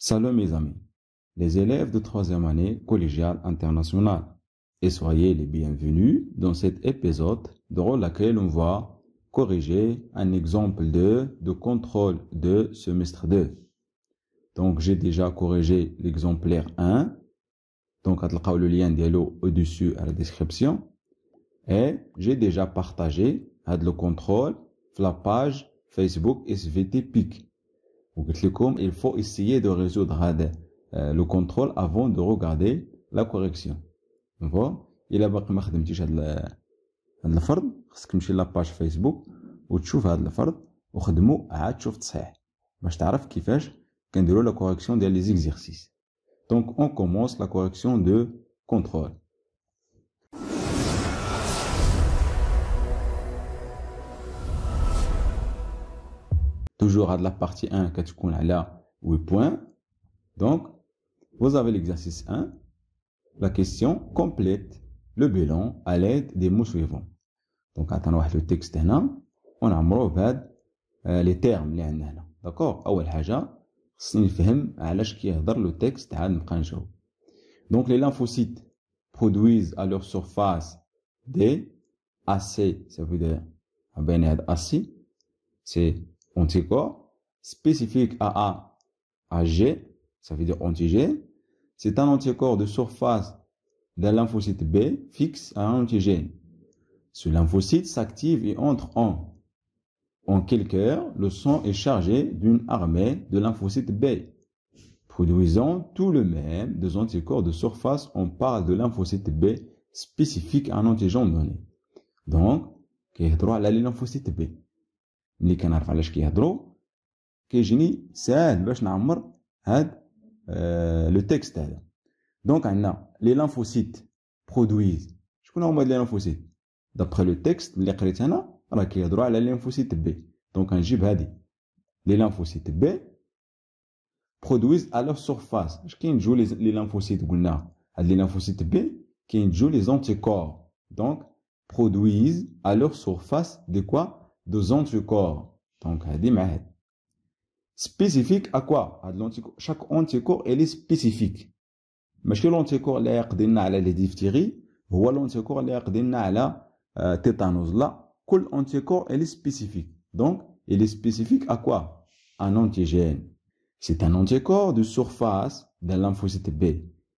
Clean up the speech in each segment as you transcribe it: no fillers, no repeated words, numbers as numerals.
Salut mes amis, les élèves de 3e année collégiale internationale, et soyez les bienvenus dans cet épisode dans lequel on va corriger un exemple de contrôle de semestre 2. Donc j'ai déjà corrigé l'exemplaire 1, donc vous avez le lien au-dessus à la description, et j'ai déjà partagé le contrôle sur la page Facebook SVT PIC. Il faut essayer de résoudre le contrôle avant de regarder la correction. Il a باقي ما خدمتيش هذا الفرض خصك تمشي لاباج فيسبوك وتشوف هذا الفرض وخدمو عاد تشوف تصحيح باش تعرف كيفاش كنديروا لا كوريكسيون ديال لي زيكزيرسيس. Donc on commence la correction de contrôle. Toujours à la partie 1 كتكون على 8 points. Donc vous avez l'exercice 1. La question complète le bilan à l'aide des mots suivants. Donc عطانا واحد لو تكست هنا ونعمروه بهاد لي تيرم اللي عندنا هنا. داكور اول حاجه خصني نفهم علاش كيهضر لو تكست عاد نبقى نجاوب. Donc les lymphocytes produisent à leur surface des AC, ça veut dire ben هاد AC c'est anticorps spécifique à A à G, ça veut dire antigène. C'est un anticorps de surface d'un lymphocyte B fixe à un antigène. Ce lymphocyte s'active et entre en quelques heures, le sang est chargé d'une armée de lymphocytes B, produisant tout le même des anticorps de surface. On parle de lymphocyte B spécifique à un antigène donné. Donc, كيهضروا على les lymphocytes B. ملي كنعرف علاش كيهضروا كيجيني ساهل باش نعمر هاد لو تكست هذا. دونك عندنا لي لانفوسيت برودويز. شكون هما لي لانفوسيت؟ دابخي لو تكست اللي قريت انا راه كيهضروا على لي لانفوسيت بي. دونك غنجيب هادي لي لانفوسيت بي برودويز ا لور سورفاس. اش كينتجو لي لانفوسيت؟ قلنا هاد لي لانفوسيت بي كينتجو لي زونتيكور. دونك برودويز ا لور سورفاس دي كوا دو زونتيكور. دونك هادي مع هاد spécifique à quoi? Chaque anticorps est spécifique. ماشي l'anticorps اللي يقضي لنا على لي ديفتيري هو l'anticorps اللي يقضي لنا على tétanos. لا، كل anticorps est spécifique. Donc il est spécifique à quoi? Un antigène. C'est un anticorps de surface d'un lymphocyte B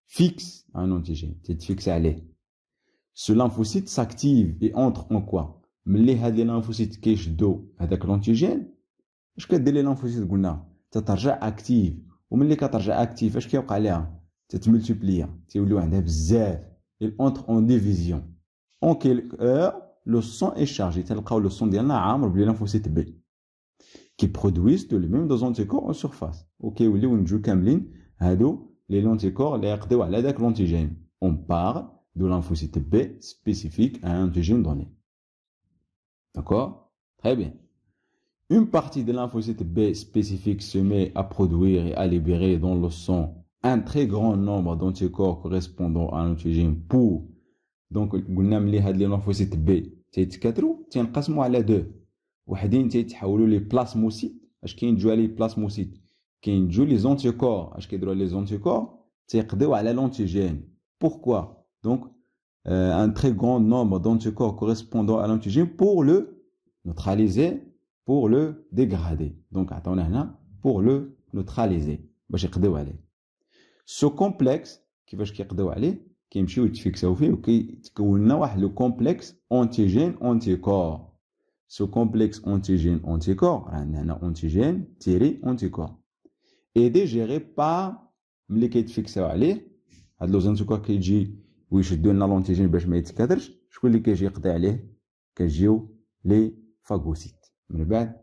fixe à un antigène. C'est fixé عليه. Ce lymphocyte s'active et entre en quoi? ملي هاد لي lymphocytes كيشدو هذاك l'antigène اش كدير لي لانفوسيت؟ قلنا تترجع اكتيف، وملي كترجع اكتيف اش كيوقع ليها؟ تتملتيبليا، تيوليو عندها بزاف. il entre en division. En quelques heures le sang est chargé. تلقاو لو سون ديالنا عامر بلي لانفوسيت بي كي برودويس دو لي ميم دو زونتيكور اون سورفاس، وكيوليو نجو كاملين هادو لي لونتيكور اللي يقضيو على داك لونتيجين. on parle de lymphocyte B spécifique à un antigène donné. D'accord? Très bien. Une partie de lymphocyte B spécifique se met à produire et à libérer dans le sang un très grand nombre d'anticorps correspondant à l'antigène pour. Donc, قلنا ملي هاد لي lymphocyte B تيتكاثروا تينقسموا على دو. وحدين تيتحولوا لي بلاسموسيت. اش كينتجوا لي بلاسموسيت؟ كينتجوا لي زونتيكور. اش كيديروا لي زونتيكور؟ تيقضيو على l'antigène. Pourquoi? Donc, un très grand nombre d'anticorps correspondant à l'antigène pour le neutraliser, pour le dégrader. Donc عطاونا هنا pour le neutraliser باش يقضيو عليه. Ce complexe كيفاش كيقضيو عليه؟ كيمشيو يتفيكساو فيه وكيتكون لنا واحد لو كومبلكس انتيجين انتيكور. Ce complexe antigène anticorps عندنا هنا انتيجين تيري انتيكور et digéré par ملي كيتفيكساو عليه هاد لو زانتيكور كيجي ويشدوا لنا لونتيجين باش ما يتكاثرش. شكون اللي كيجي يقضي عليه؟ كيجيو لي فاغوسيت من بعد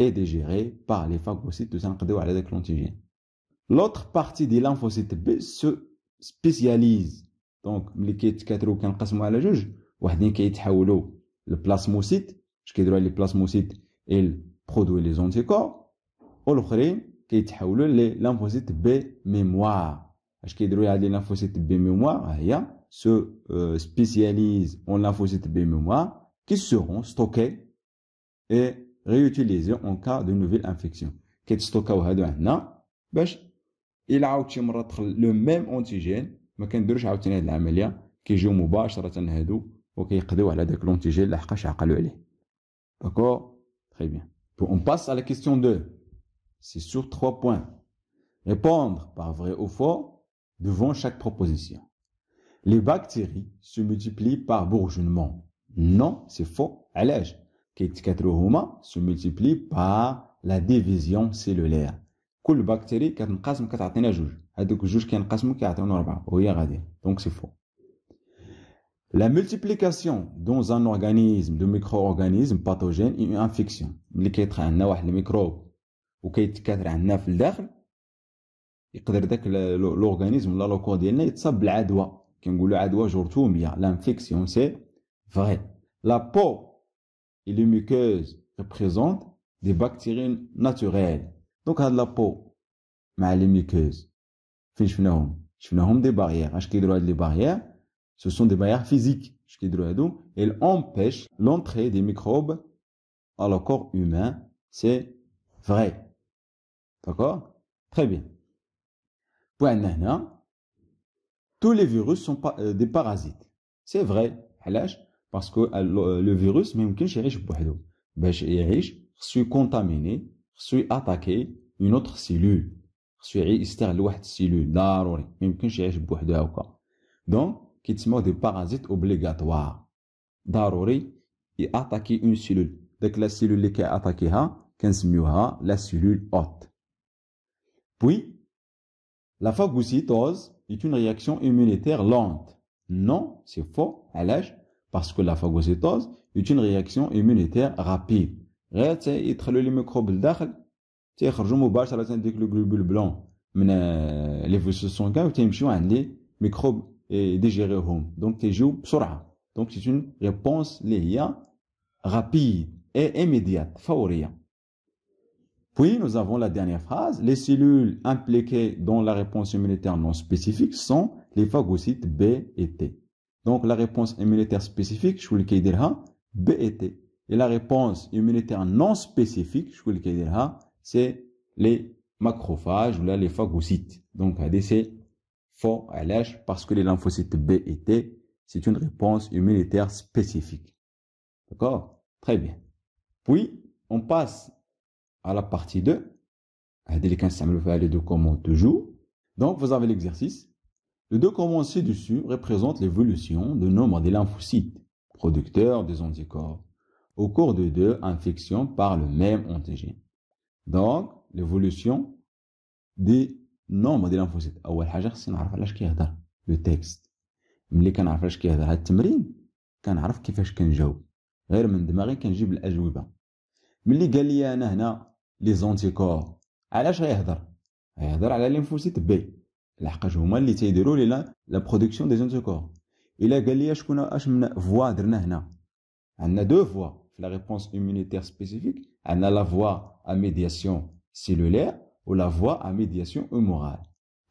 est digéré par les phagocytes de s'enqadéo على داك l'antigène. L'autre partie des lymphocytes B se spécialise. Donc ملي كيتكاثروا كنقسموا على جوج، وحدين كيتحولوا للبلاسموسيت. اش كيديروا لي بلاسموسيت؟ il produit les anticorps. والاخرين كيتحولوا لي lymphocytes B mémoire. اش كيديروا هاد لي lymphocytes B mémoire؟ هي se spécialise en lymphocytes B mémoire qui seront stockés et réutilisés en cas de nouvelle infection. كيتستوكاو هادو عندنا باش إلا عاود شي مرة دخل لو ميم أونتيجين ما كنديروش عاوتاني هاد العملية، كيجيو مباشرة هادو وكيقضيو على داك l'antigène لحقاش عقلو عليه. D'accord? Très bien. On passe à la question 2. C'est sur 3 points. Répondre par vrai ou faux devant chaque proposition. Les bactéries se multiplient par bourgeonnement. Non, c'est faux. علاش؟ كيتكاثروا هما se multiplient par la division cellulaire. كل بكتيري كتنقسم كتعطينا جوج، هذوك الجوج كينقسموا كيعطيونا 4 وهي غاديه. Donc c'est faux. La multiplication dans un organisme de micro-organismes pathogènes est une infection. ملي كيطرح عندنا واحد الميكروب وكيتكاثر عندنا في الداخل يقدر داك l'organisme ولا لوكور ديالنا يتصاب بالعدوى، كنقولوا عدوى جرثوميه. L'infection c'est vrai. La peau et les muqueuses représentent des bactéries naturelles. Donc هاد la peau مع les muqueuses فين شفناهم des barrières. اش كيديروا هاد لي barrières؟ Ce sont des barrières physiques. Elles empêchent l'entrée des microbes à le corps humain. C'est vrai. D'accord? Très bien. Point nana. Tous les virus sont des parasites. C'est vrai. Parce que le virus, même quand il est contaminé, il attaquer une autre cellule. Il une cellule. Même quand il donc, qui sont des parasites obligatoires. ضروري attaquer une cellule. Donc la cellule qui a attaqué كنسميوها la cellule hôte. Puis, la phagocytose est une réaction immunitaire lente. Non, c'est faux. علاش؟ Parce que la phagocytose est une réaction immunitaire rapide. غير يدخلوا لي ميكروب لداخل تيخرجوا مباشرة ديك لو globule blanc من لي فيسو سونغان وتيمشيو عند لي ميكروب et digérer donc تيجيو بسرعة. donc c'est une réponse اللي هي rapide et immédiate فورية. Puis nous avons la dernière phrase. Les cellules impliquées dans la réponse immunitaire non spécifique sont les phagocytes B et T. donc la réponse immunitaire spécifique شكون اللي كيديرها؟ B et T. et la réponse immunitaire non spécifique شكون اللي كيديرها؟ c'est les macrophages ou là les phagocytes. donc هذه c'est faux. Parce que les lymphocytes B et T, c'est une réponse immunitaire spécifique. D'accord? Très bien. Puis, on passe à la partie 2. Les deux commandes toujours. Donc, vous avez l'exercice. Les deux commandes ci-dessus représentent l'évolution du nombre des lymphocytes, producteurs des anticorps, au cours de 2 infections par le même antigène. Donc, l'évolution des nombre ديال الانفوسيت. اول حاجه خصني نعرف علاش كيهضر لو تكست. ملي كنعرف علاش كيهضر هذا التمرين كنعرف كيفاش كنجاوب، غير من دماغي كنجيب الاجوبه. ملي قال لي انا هنا لي زونتيكور علاش غيهضر على لينفوسيت بي لحقاش هما اللي تيديروا لي لا برودكسيون دي زونتيكور. الا قال لي شكون اش من فوا درنا هنا، عندنا دو فوا في لا ريبونس immunitaire spécifique. عندنا لا فوا ا ميدياسيون سيلولير ولا فوا ا ميدياسيون هومورال.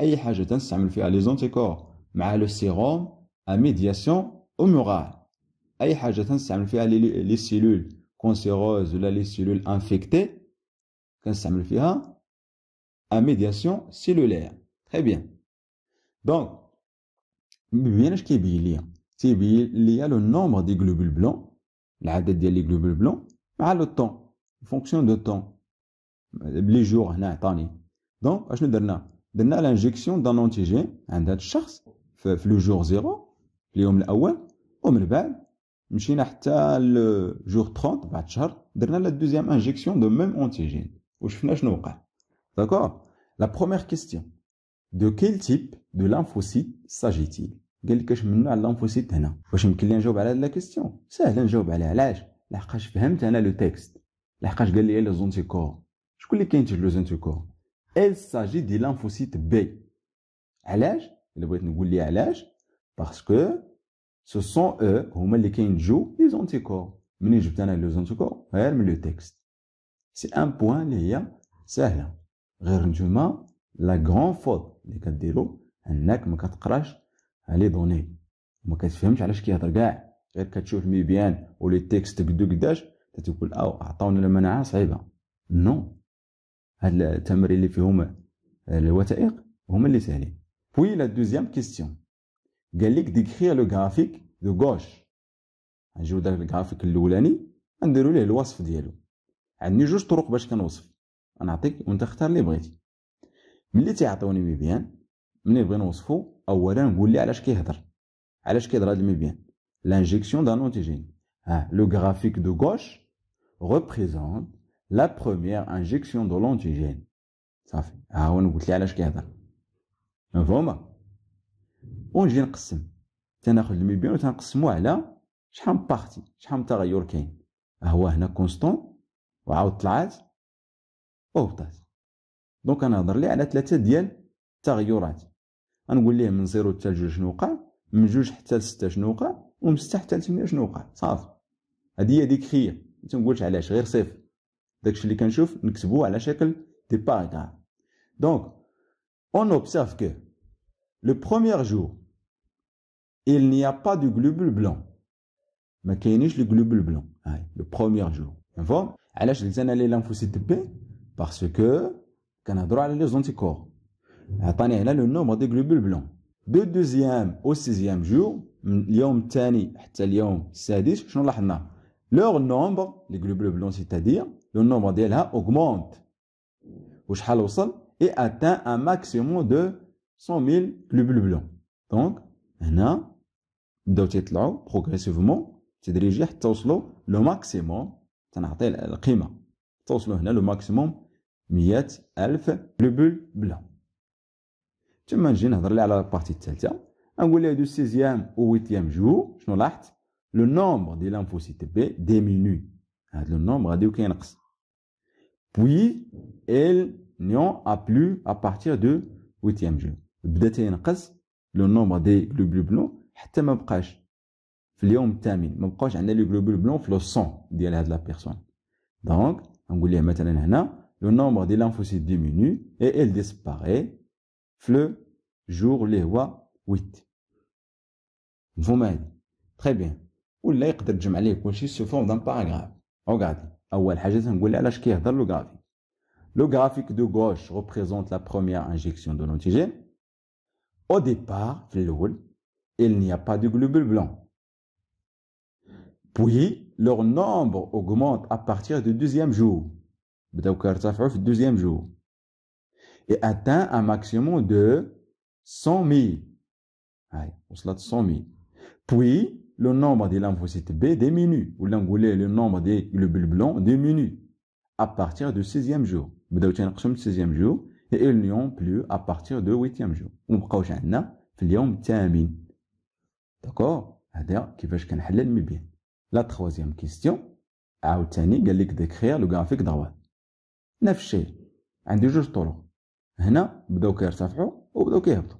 اي حاجه تنستعمل فيها لي زونتيكور مع لو سيروم ا ميدياسيون هومورال. اي حاجه تنستعمل فيها لي سيلول كونسيروز ولا لي سيلول انفيكتي كنستعمل فيها ا ميدياسيون سيلولير. تري بيان. دونك بيان اش كيبين ليا؟ تيبين ليا لو نومبر دي غلوبول بلون، العدد ديال لي غلوبول بلون مع لو طون فونكسيون دو طون. بلي جور هنا عطاني. دونك اشنو درنا لانجيكسيون دان انتيجين عند هذا الشخص في لو جور 0 في اليوم الاول، ومن بعد مشينا حتى لجور 30 بعد شهر درنا لا دوزيام انجيكسيون دو ميم انتيجين وشفنا شنو وقع. داكور. لا بروميير كيستيون دو كيل تيب دو لانفوسيت ساجيتيل؟ قال لك اش من نوع اللانفوسيت هنا. واش يمكن لي نجاوب على هاد لا كيستيون؟ ساهله نجاوب عليها. علاش؟ لحقاش فهمت انا لو تكست، لحقاش قال لي لي زونتيكور. شكون اللي كينتج لو زونتيكور؟ il s'agit دي لانفوسيت بي. علاش؟ الا بغيت نقول لي علاش، باسكو سو سون او هما اللي كينتجو لي زونتيكور. منين جبت انا لي زونتيكور؟ غير من لو تكست. سي ان بوين اللي هي ساهله. غير نتوما لا غران فوت اللي كديرو انك ما كتقراش لي دوني وما كتفهمش علاش كيهضر كاع، غير كتشوف الميبيان ولي تكست قدو قداش تتقول او عطاونا المناعه صعيبه. نو، هاد التمارين اللي فيهم الوثائق هما اللي ساهلين. Puis la deuxième question قال لك décrire le graphique de gauche. نجيو داك الجرافيك الاولاني نديرو ليه الوصف ديالو. عندي جوج طرق باش كنوصف، نعطيك وانت اختار اللي بغيتي. ملي تيعطيوني ميبيان ملي نبغي نوصفو اولا نقول لي علاش كيهضر. علاش كيهضر هاد الميبيان؟ l'injection d'un antigène. Le graphique de gauche représente la première injection de l'antigène. صافي ها هو انا قلت لي علاش كيهضر. مفهومه؟ ونجي نقسم، تناخذ الميبيان وتنقسمو على شحال من بارتي، شحال من تغير كاين. ها هو هنا كونستون وعاود طلعات وهبطات. دونك غنهضر ليه على 3 ديال التغيرات. غنقول ليه من 0 حتى ل 2 شنو وقع، من 2 حتى ل 6 شنو وقع، ومن 6 حتى ل 8 شنو وقع. صافي هادي هي ديكريير، ما تنقولش علاش، غير صفر. داكشي اللي كنشوف نكتبوه على شكل دي باراغراف. دونك on observe que le premier jour il n'y a pas de globule blanc. ما كاينيش لي globule blanc. هاي لو بروميير جور. مفهوم؟ علاش درت انا لي لانفوسيت بي؟ باسكو كنهضروا على لي زونتيكور. عطاني هنا لو نومبر دي globule blanc. دو دوزيام او سيزيام جور، من اليوم الثاني حتى اليوم السادس، شنو لاحظنا؟ لور نومبر لي globule blanc سيتادير لو نومبر ديالها اوغمونت. وشحال وصل؟ اي اتان ان ماكسيموم دو 100,000 globule blanc. دونك هنا بداو تيطلعوا بروغريسيفمون تدريجيا حتى وصلوا لو ماكسيموم. تنعطي القيمه توصلوا هنا لو ماكسيموم 100,000 globule blanc. تما نجي نهضر ليه على البارتي الثالثه، نقول ليه دو 16 او 8 جور شنو لاحظت؟ لو نومبر ديال لانفوسيت بي ديمينو. هذا لو نومبر غادي كينقص. بوي ال نيون ا بلو ا بارتير دو 8 جور، بدا تينقص لو نومبر دي globule blanc حتى ما بقاش في اليوم الثامن، ما بقاوش عندنا لي globule blanc في لو سون ديال هاد لا بيرسون. دونك نقول ليه مثلا هنا لو نومبر ديال لانفوسيت ديمينو اي ال ديسباري في لو جور اللي هو 8. مفهوم هادي؟ تري بيان. ولا يقدر تجمع ليه كلشي سو فورم دان باراغراف. ريغاردي اول حاجه تنقول ليه علاش كيهضر لو غرافيك. لو غرافيك دو غوش représente la première injection de l'antigène. Au départ في الاول il n'y a pas de globule blanc. Puis leur nombre augmente à partir du deuxième jour. بداو كيرتفعوا في الدوزيام جور. Et atteint un maximum de 100,000. هاي وصلت 100,000. Puis le nombre des lymphocytes B diminue. ولا نقول ليه le nombre des globules blancs diminue à partir du 6e jour. بداو تينقصوا من 6e jour et ils n'y ont plus à partir du 8e jour. ومبقاوش عندنا في اليوم الثامن. داكور؟ هذا كيفاش كنحل الميبيان. لا تخوازيام كيستيون عاوتاني قال لك ديكرير لو غرافيك دروات. نفس الشيء عندي جوج طرق. هنا بداو كيرتفعوا وبداو كيهبطوا.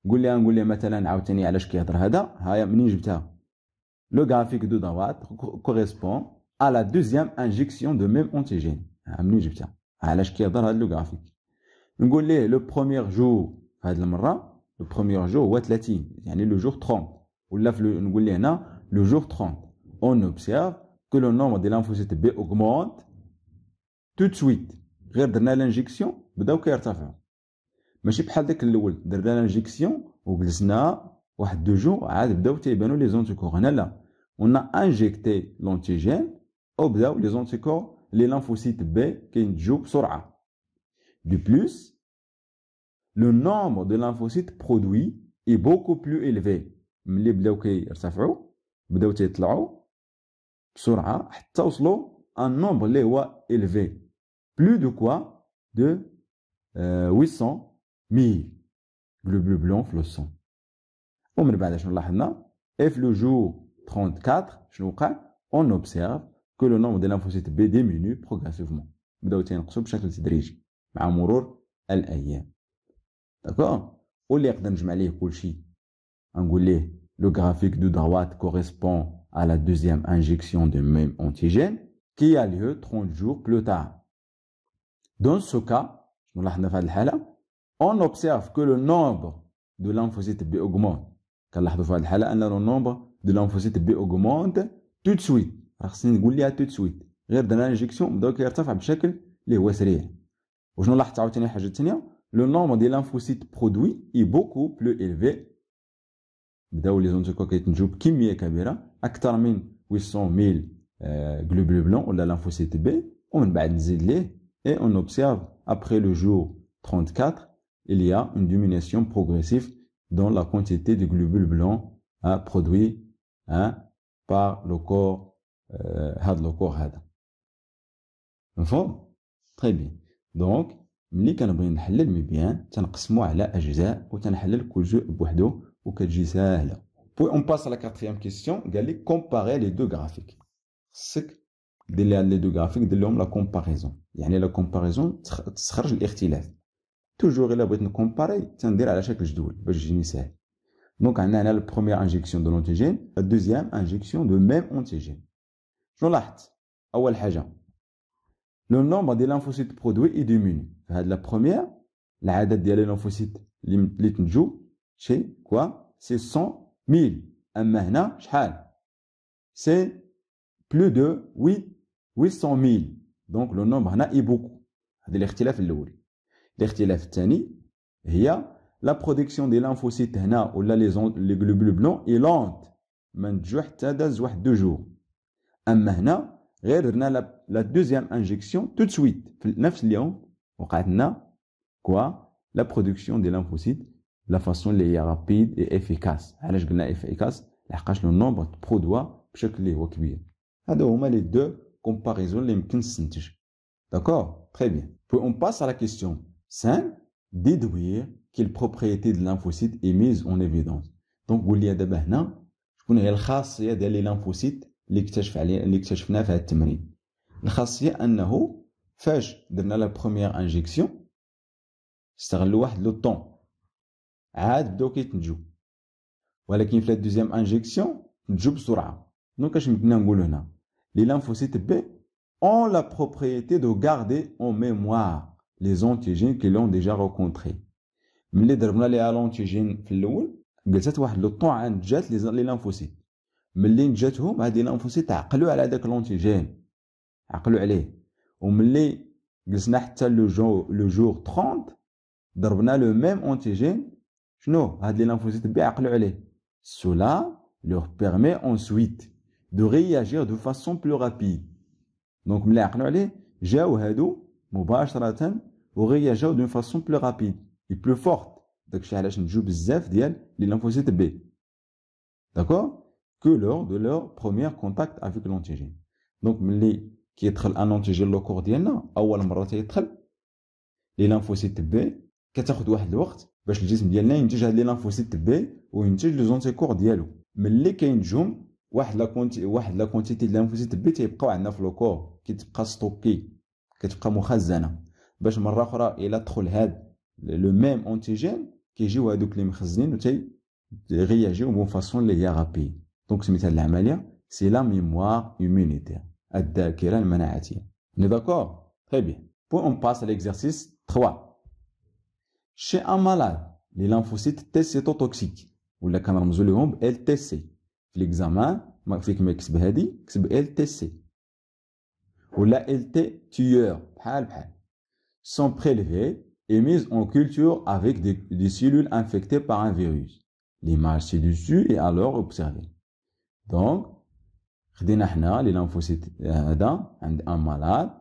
نقول لي مثلا عاوتاني علاش كيهضر هذا. هايا منين جبتها؟ لو غرافيك دو دروات كوريسبون à la deuxième injection de même antigène. منين جبتها؟ علاش كيهضر هذا لو غرافيك؟ نقول ليه لو بروميير جور هاد المره لو بروميير جور هو 30، يعني لو جور 30. ولا نقول ليه هنا لو جور 30 on observe que le nombre de lymphocytes B augmente tout de suite. غير درنا لانجيكسيون بداو كيرتفعوا، ماشي بحال داك الاول درنا لانجيكسيون وجلسنا واحد دو جور عاد بداو تيبانوا لي زونتيكور. هنا لا، on a injecté l'antigène وبداو لي زونتيكور لي لانفوسيت بي كينتجوا بسرعه. De plus, le nombre de lymphocytes produits est beaucoup plus élevé. ملي بداو كيرتفعوا بداو تيطلعوا بسرعه حتى وصلوا ان نومبر اللي هو élevé. Plus de quoi? De 800,000 globules blancs في لو سون. ومن بعد شنو لاحظنا؟ في لو جور 34 شنو وقع؟ on observe que le nombre de lymphocytes B diminue progressivement. بداو تينقصوا بشكل تدريجي مع مرور الايام. داكور؟ واللي يقدر نجمع ليه كلشي نقول ليه le graphique de droite correspond à la deuxième injection de même antigène qui a lieu 30 jours plus tard. Dans ce cas, on observe que le nombre de lymphocytes B augmente. Le nombre de lymphocytes B augmente tout de suite. خصني نقول ليها tout de suite. غير درنا انجيكسيون بداو كيرتفع بشكل اللي هو سريع. وشنو لاحظت عاوتاني حاجه ثانيه؟ le nombre de lymphocytes produits est beaucoup plus élevé. بداو لي زونتيكو كيتنتجو بكميه كبيره اكثر من 800,000 globules blancs ولا lymphocytes B ومن بعد نزيد ليه et on observe après le jour 34 il y a une diminution progressive dans la quantité de globules blancs produits par le corps le corps هذا مفهوم très bien donc ملي كنبغي نحلل مي بيان تنقسمو على اجزاء وتنحلل كل جزء بوحدو وكتجي ساهله. Puis on passe à la quatrième question. قال لي comparer les deux graphiques. خصك دير les deux graphiques دير لهم la comparaison. يعني la comparaison تخرج الاختلاف. toujours الا بغيت نكومباري تندير على شكل جدول باش يجيني ساهل. دونك عندنا هنا la première injection de l'antigène, la deuxième injection de même antigène. شنو لاحظت؟ اول حاجه le nombre des lymphocytes produits est diminué. فهاد la première العدد ديال les lymphocytes اللي تنتجو شي quoi c'est 100,000 اما هنا شحال c'est plus de 800,000 donc le nombre هنا est beaucoup. هذا الاختلاف الاول. الاختلاف الثاني هي la production des lymphocytes هنا ولا les globules blancs est lente ما نتجو حتى داز واحد 2 jours اما هنا غير درنا la deuxième injection tout de suite في نفس اليوم وقعت لنا quoi la production des lymphocytes la façon اللي هي rapide et efficace. علاش قلنا efficace؟ لحقاش لو نومبر برودوا بشكل اللي هو كبير. هادو هما لي دو كومباريزون اللي يمكن تستنتج. داكور très bien. Puis on passe à la question 5 déduire quelle propriété de lymphocyte est mise en évidence. donc قول لي دابا هنا شكون هي الخاصيه ديال لي ليمفوسيت اللي اكتشفناها في هذا التمرين. الخاصيه انه فاش درنا لا بروميير انجيكسيون استغلوا واحد لو طون عاد بداو كيتنتجو ولكن في لا دوزيام انجيكسيون تنتجو بسرعه. دونك اش بدنا نقولو هنا لي ليمفوسيت بي ont la propriété de garder en mémoire les antigènes qui l'ont déjà rencontré. ملي ضربنا ليها لونتيجين في الاول جلست واحد لو طون عند جات لي ليمفوسيت ملي جاتهم هاد لي ليمفوسيت عقلوا على داك لونتيجين عقلوا عليه وملي جلسنا حتى لو جور 30 ضربنا لو ميم انتيجين شنو هاد لي ليمفوسيت بي عقلوا عليه. cela leur permet ensuite de réagir de façon plus rapide. donc ملي عقلوا عليه جاو هادو مباشره وغياجاو دون فاسون بلو رابيد اي بلو فورت. داكشي علاش نتجو بزاف ديال لي ليمفوسيت بي داكور que lors de leur premier contact avec l'antigène. donc ملي كيدخل ان انتيجين لو كور ديالنا اول مره تيدخل لي ليمفوسيت بي كتاخذ واحد الوقت باش الجسم ديالنا ينتج هاد لي ليمفوسيت بي وينتج لي زونتيكور ديالو. ملي كينتجهم واحد لا كونتيتي ديال ليمفوسيت بي تيبقاو عندنا في لو كور كتبقى ستوكي كتبقى مخزنه باش مره اخرى الا دخل هاد لو ميم انتيجين كيجيو هادوك اللي مخزنين و رياجيو بون فاسون اللي هي رابيد. دونك سميتها العمليه سي لا ميموار immunitaire الذاكره المناعيه. ني داكور très bien. Puis on passe à l'exercice 3. chez un malade les lymphocytes T cytotoxiques ولا كنرمزو لهم ب LTC في l'examen ما فيك ما يكتب هادي كتب LTC ولا LT tueur بحال sont prélevés et mises en culture avec des cellules infectées par un virus. L'image ci-dessus est alors observée. donc خدينا حنا لي ليمفوسيت هذا عند ان مالاد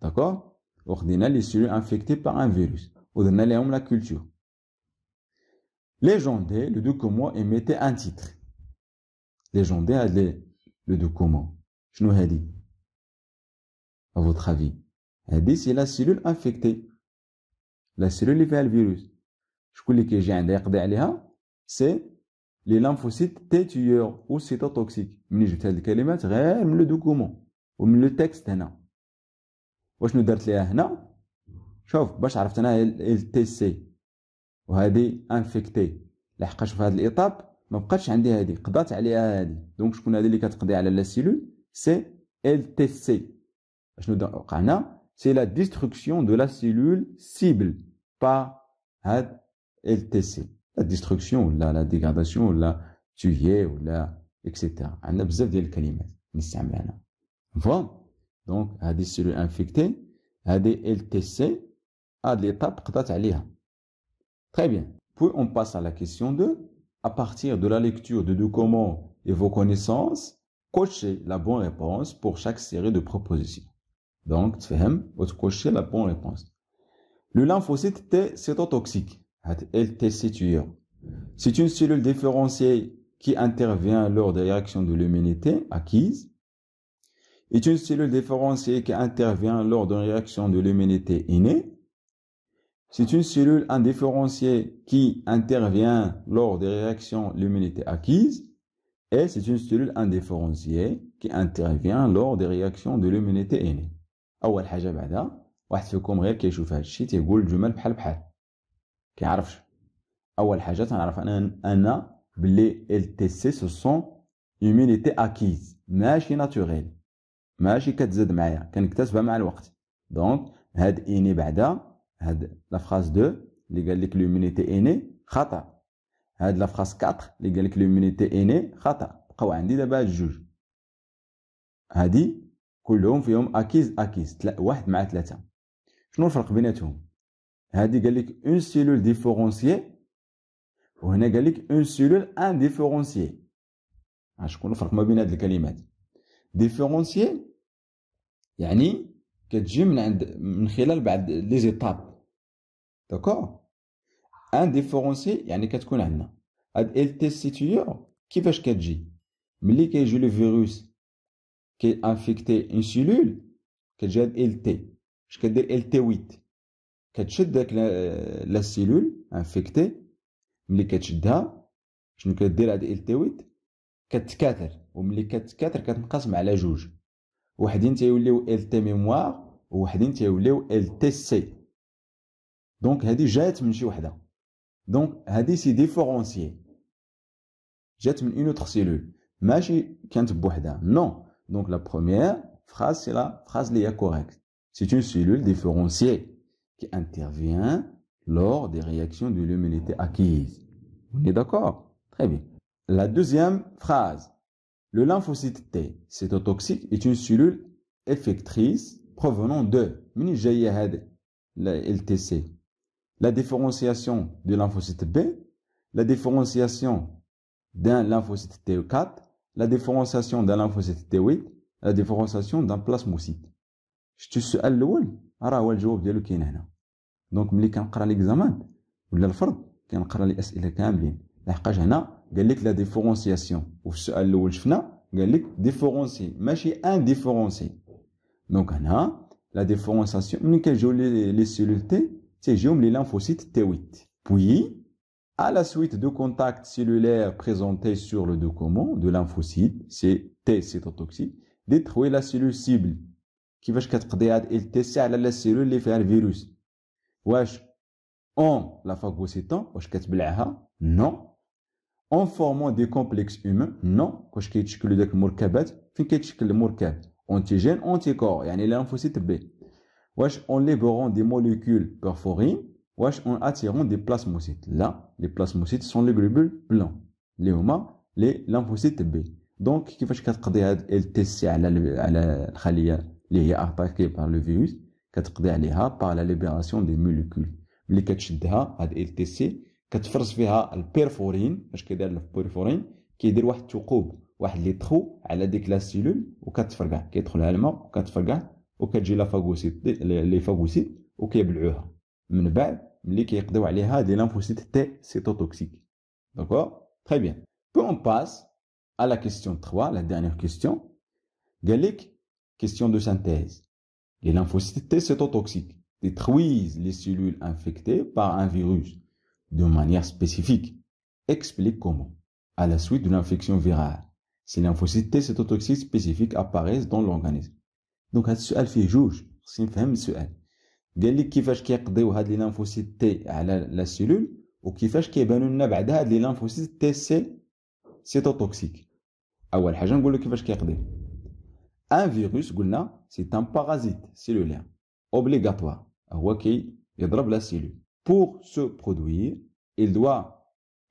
داكور وخدينا لي سيلول انفيكتي بار ان فيروس ودرنا لهم لا كولتور. Légendé, le document émettait un titre. Légendé, le document. شنو هادي à votre avis؟ هادي سي لا سيلول انفيكتي لا سيلول اللي فيها الفيروس. شكون اللي كيجي عندها يقضي عليها؟ سي لي ليمفوسيت تي تيور او سيتوتوكسيك. مني جبت هاد الكلمات غير من لو دوكومون ومن لو تكست هنا. واشنو درت ليها هنا؟ شوف باش عرفت انا ال تي سي وهادي انفيكتي لحقاش في هاد الايطاب ما بقاتش عندي هادي قضات عليها هادي. دونك شكون هادي اللي كتقضي على لا سيلول؟ سي ال تي سي. شنو وقع هنا؟ سي لا ديستركسيون دو لا سيلول سيبل با هاد ال تي سي. لا ديستركسيون ولا لا ديغاداسيون ولا تيي ولا اكسيتيرا. عندنا بزاف ديال الكلمات نستعملها هنا. فهم؟ دونك هادي السيلول انفيكتي هادي ال تي سي هاد l'étape قضات عليها. Très bien. Puis on passe à la question 2. À partir de la lecture de documents et vos connaissances, cochez la bonne réponse pour chaque série de propositions. Donc, تفهم وتcocher la bonne réponse. Le lymphocyte T cytotoxique, c'est une cellule différenciée qui intervient lors des réactions de l'immunité acquise. Est une cellule différenciée qui intervient lors d'une réaction de l'immunité innée. C'est une cellule indifférenciée qui intervient lors des réactions de l'immunité acquise. Et c'est une cellule indifférenciée qui intervient lors des réactions de l'immunité innée. أول حاجة بعدا واحد فيكم غير كيشوف هاد الشيء تيقول الجمل بحال بحال كيعرفش. أول حاجة تنعرف أنا بلي LTC ce sont immunité acquise ماشي ناتوريل ماشي كتزاد معايا كنكتسبها مع الوقت. دونك هاد إني بعدا هاد لا فراس 2 اللي قال لك لومينيتي إني خطأ. هاد لا فراس 4 اللي قال لك لومينيتي إني خطأ. بقاو عندي دابا هاد الجوج هادي كلهم فيهم اكيز واحد مع 3. شنو الفرق بيناتهم؟ هادي قال لك اون سيلول ديفيرونسيي وهنا قال لك اون سيلول انديفيرونسيي. شكون الفرق ما بين هاد الكلمات؟ ديفيرونسيي يعني كتجي من خلال بعض لي زيتاب. داكور. انديفيرونسيي يعني كتكون عندنا هاد ال تي سيتيور. كيفاش كتجي؟ ملي كيجي لو فيروس كي انفيكتي اون سيلول كتجي هاد ال تي. اش كدير ال تي 8 كتشد داك لا سيلول انفيكتي. ملي كتشدها شنو كدير هاد ال تي 8 كتكاثر. وملي كتكاثر كتنقسم على جوج. وحدين تيوليو ال تي ميموار ووحدين تيوليو ال تي سي. دونك هادي جات من شي وحده. دونك هادي سي ديفيرونسيي جات من اون اوتر سيلول ماشي كانت بوحدها. نو. Donc la première phrase, c'est la phrase liée correcte. C'est une cellule différenciée qui intervient lors des réactions de l'immunité acquise. On est d'accord? Très bien. La deuxième phrase. Le lymphocyte T cytotoxique est une cellule effectrice provenant de la LTC. La différenciation du lymphocyte B, la différenciation d'un lymphocyte T4, la différenciation d'un lymphocyte T8, la différenciation d'un plasmocyte. شتي السؤال الاول راه هو الجواب ديالو كاين هنا. دونك ملي كنقرا ليكزامان ولا الفرض كنقرا لي اسئله كاملين لحقاش هنا قال لك لا ديفيرونسياسيون وفي السؤال الاول شفنا قال لك ديفيرونسي ماشي ان ديفيرونسي. دونك هنا لا ديفيرونسياسيون ملي كيجيو لي سيلول تي تيجيهم لي lymphocytes T8. Puis à la suite de contacts cellulaires présentés sur le document de lymphocyte, c'est T cytotoxique, détruit la cellule cible. كيفاش كتقضي هاد ال تي سي على لا سيلول اللي فيها الفيروس؟ واش اون لا فاغوسيتون واش كتبلعها؟ نو. اون فورمون دي كومبلكس هيومان؟ نو. واش كيتشكلوا داك المركبات؟ فين كيتشكل المركب؟ اونتيجين اونتيكور يعني لانفوسيت بي. واش اون ليبرون دي موليكول بيرفورين؟ واش اون اتيرون دي بلاسموسيت؟ لا. لي بلاسموسيت سون لي غلوبول بلون اللي هما لي لانفوسيت بي. دونك كيفاش كتقضي هاد ال تي سي على الخليه اللي هي اتاكي بار لو فيروس؟ كتقضي عليها بار لا ليبراسيون دي موليكول. ملي كتشدها هاد ال تي سي كتفرز فيها البيرفورين. اش كيدير البيرفورين؟ كيدير واحد الثقوب واحد لي تخو على ديك لا سيلول وكتفرقع كيدخلها الماء وكتفرقع وكتجي لا فاغوسيت لي فاغوسيت وكيبلعوها. من بعد ملي كيقضيو عليها دي lymphocytes T cytotoxiques. D'accord? Très bien. Puis on passe à la question 3, la dernière question. قال لك question de synthèse. Les lymphocytes T cytotoxiques détruisent les cellules infectées par un virus de manière spécifique. Explique comment. À la suite d'une infection virale, ces lymphocytes T cytotoxiques spécifiques apparaissent dans l'organisme. Donc هذا السؤال فيه جوج خصني نفهم السؤال. قال لك كيفاش كيقضيو هاد لي لانفوسيت تي على لا سيلول وكيفاش كيبانوا لنا بعدا هاد لي لانفوسيت تي سي سيتوتوكسيك. اول حاجه نقول لك كيفاش كيقضيو. ان فيروس قلنا سي ان بارازيت سيلولير اوبليغاتوار هو كيضرب لا سيلول. pour se produire il doit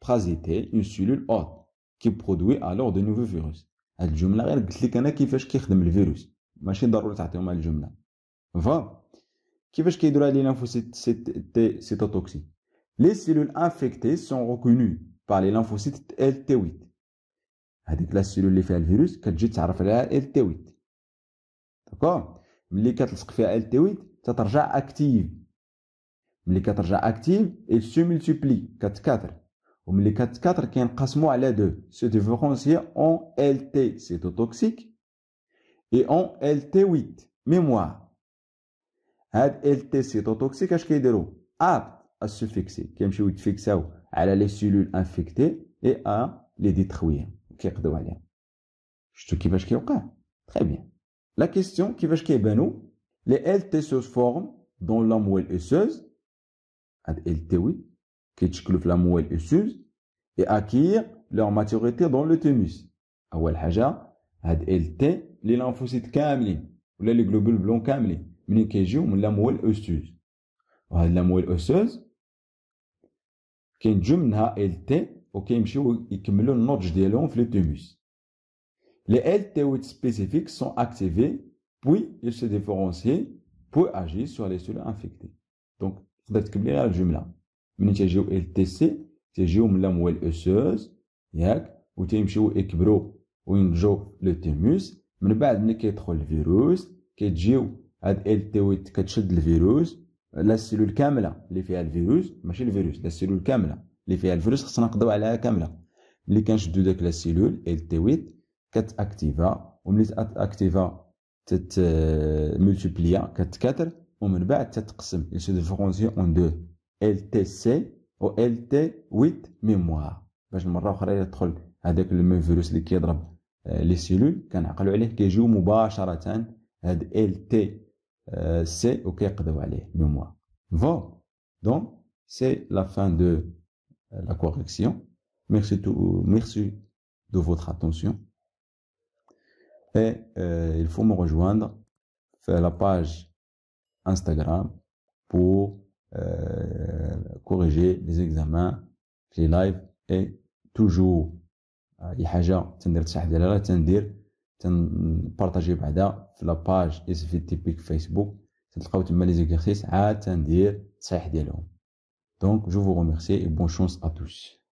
parasiter une cellule hôte qui produit alors de nouveaux virus. هاد الجمله غير قلت لك انا كيفاش كيخدم الفيروس ماشي ضروري تعطيهم هاد الجمله. فا كيفاش كيديروا les lymphocytes T cytotoxiques. Les cellules infectées sont reconnues par les lymphocytes LT8. هذيك لا سيلول اللي فيها الفيروس كتجي تعرف عليها LT8. داكور؟ ملي كتلصق فيها LT8 تترجع اكتيف. ملي كترجع اكتيف il se multiplie كتكاثر. وملي كتكاثر كينقسموا على دو se différencier en LT cytotoxique et en LT8 mémoire. هاد LT cytotoxique اش كيديروا؟ apte à se fixer كيمشيو يتفيكساو على لي سيلول انفيكتي et à les détruire كيقضيو عليهم. شفتوا كيفاش كيوقع؟ très bien. La question كيفاش كيبانو؟ les LT se forment dans la moelle osseuse. هاد LT8 كيتشكلوا في la moelle osseuse et acquièrent leur maturité dans le thymus. اول حاجه هاد LT لي لانفوسيت كاملين ولا لي غلوبول بلون كاملين منين كيجيو من لا مويل اوسوز. وهاد لا مويل اوسوز كينتجو منها LT وكيمشيو يكملوا النضج ديالهم في لو تيموس. Les LT8 spécifiques sont activés puis ils se différencient pour agir sur les cellules infectées. Donc تقدر تكملي غير الجمله منين تيجيو LTC تيجيو من لا مويل اوسوز ياك وتيمشيو يكبروا وينضجوا لو تيموس. من بعد ملي كيدخل الفيروس كيتجيو هاد LT8 كتشد الفيروس لا السيلول كامله اللي فيها الفيروس ماشي الفيروس لا السيلول كامله اللي فيها الفيروس خصنا نقضيو عليها كامله. ملي كنشدو داك لا السيلول LT8 كتاكتيفا وملي تاكتيفا ملتيبليا كتكاثر ومن بعد تتقسم il se différencie en deux LTC و LT8 mémoire باش المره اخرى يدخل هذاك الميم فيروس اللي كيضرب لي سيلول كنعقلوا عليه كيجيو مباشره هاد LTC وكيقضيو عليه mémoire. Bon, donc c'est la fin de la correction. Merci de votre attention. Et il faut me rejoindre sur la page Instagram pour corriger les examens, les lives et toujours أي حاجة تندير تصحيح ديالها تندير تنبارطاجي بعدا في لاباج SVTP فيسبوك تلقاو تما لي زيكزارسيس عاد تندير تصحيح ديالهم. Donc je vous remercie et bonne chance à tous.